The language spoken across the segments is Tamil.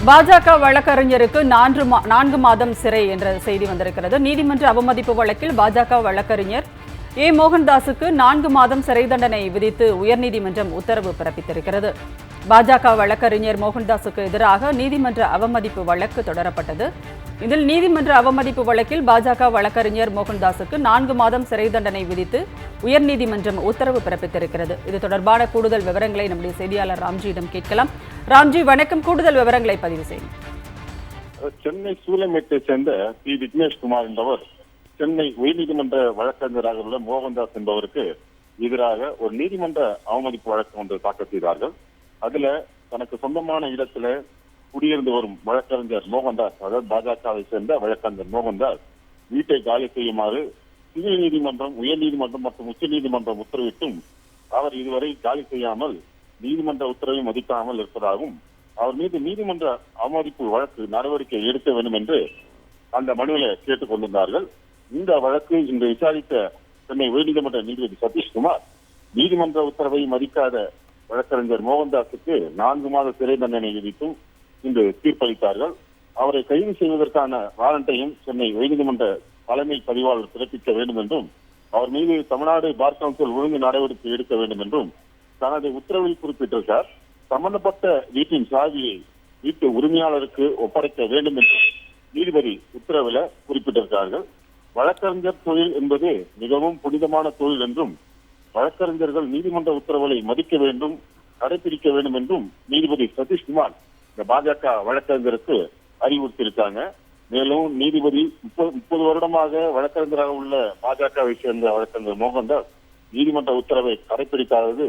பாஜக வழக்கறிஞருக்கு 4 மாதம் சிறை என்ற செய்தி வந்திருக்கிறது. நீதிமன்ற அவமதிப்பு வழக்கில் பாஜக வழக்கறிஞர் மோகன்தாஸுக்கு 4 மாதம் சிறை தண்டனை விதித்து உயர்நீதிமன்றம் உத்தரவு பிறப்பித்திருக்கிறது. பாஜக வழக்கறிஞர் மோகன்தாஸுக்கு எதிராக நீதிமன்ற அவமதிப்பு வழக்கு தொடரப்பட்டது. இதில் நீதிமன்ற அவமதிப்பு வழக்கில் பாஜக வழக்கறிஞர் மோகன்தாஸுக்கு 4 மாதம் சிறை தண்டனை விதித்து உயர்நீதிமன்றம் உத்தரவு பிறப்பித்திருக்கிறது. இது தொடர்பான கூடுதல் விவரங்களை நம்முடைய செய்தியாளர் ராம்ஜியிடம் கேட்கலாம். ராம்ஜி, வணக்கம். கூடுதல் விவரங்களை பதிவு செய்யும். சென்னை சூலமேட்டை சேர்ந்த பி விக்னேஷ்குமார் என்பவர் சென்னை உயர்நீதிமன்ற வழக்கறிஞராக உள்ள மோகன்தாஸ் என்பவருக்கு எதிராக ஒரு நீதிமன்ற அவமதிப்பு வழக்கு ஒன்று தாக்கல் செய்தார்கள். அதுல தனக்கு சொந்தமான இடத்துல குடியிருந்து வரும் வழக்கறிஞர் மோகன்தாஸ், அதாவது பாஜகவை சேர்ந்த வழக்கறிஞர் மோகன்தாஸ் வீட்டை காலி செய்யுமாறு சிவில் நீதிமன்றம், உயர்நீதிமன்றம் மற்றும் உச்ச நீதிமன்றம் உத்தரவிட்டும் அவர் இதுவரை காலி செய்யாமல் நீதிமன்ற உத்தரவை மதிக்காமல் இருப்பதாகவும் அவர் மீது நீதிமன்ற அவமதிப்பு வழக்கு நடவடிக்கை எடுக்க வேண்டும் என்று அந்த மனுவில கேட்டுக் கொண்டிருந்தார்கள். இந்த வழக்கு இன்று விசாரித்த சென்னை உயர்நீதிமன்ற நீதிபதி சதீஷ்குமார் நீதிமன்ற உத்தரவை மதிக்காத வழக்கறிஞர் மோகன்தாஸுக்கு 4 மாத சிறை தண்டனை விதித்தும் இன்று தீர்ப்பளித்தார்கள். அவரை கைது செய்வதற்கான வாரண்டையும் சென்னை உயர்நீதிமன்ற தலைமை பதிவாளர் பிறப்பிக்க வேண்டும் என்றும் அவர் மீது தமிழ்நாடு பார் கவுன்சில் ஒழுங்கு நடவடிக்கை எடுக்க வேண்டும் என்றும் தனது உத்தரவில் குறிப்பிட்டிருக்கார். சம்பந்தப்பட்ட வீட்டின் சாவியை வீட்டு உரிமையாளருக்கு ஒப்படைக்க வேண்டும் என்று நீதிபதி உத்தரவில குறிப்பிட்டிருக்கிறார்கள். வழக்கறிஞர் தொழில் என்பது மிகவும் புனிதமான தொழில் என்றும் வழக்கறிஞர்கள் நீதிமன்ற உத்தரவுகளை மதிக்க வேண்டும், கடைபிடிக்க வேண்டும் என்றும் நீதிபதி சதீஷ்குமார் இந்த பாஜக வழக்கறிஞருக்கு அறிவுறுத்தியிருக்காங்க. மேலும் நீதிபதி 30 வருடமாக வழக்கறிஞராக உள்ள பாஜகவை சேர்ந்த வழக்கறிஞர் மோகன்தாஸ் நீதிமன்ற உத்தரவை கடைபிடிக்காதது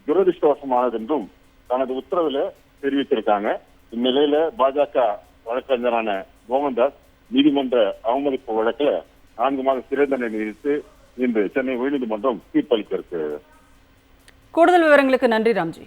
துரதிருஷ்டவசமானது என்றும் தனது உத்தரவுல தெரிவித்திருக்காங்க. இந்நிலையில பாஜக வழக்கறிஞரான மோகன்தாஸ் நீதிமன்ற அவமதிப்பு வழக்குல 4 மாத சிறை தண்டனை விதித்து இன்று சென்னை உயர்நீதிமன்றம் தீர்ப்பளித்திருக்கு. கூடுதல் விவரங்களுக்கு நன்றி ராம்ஜி.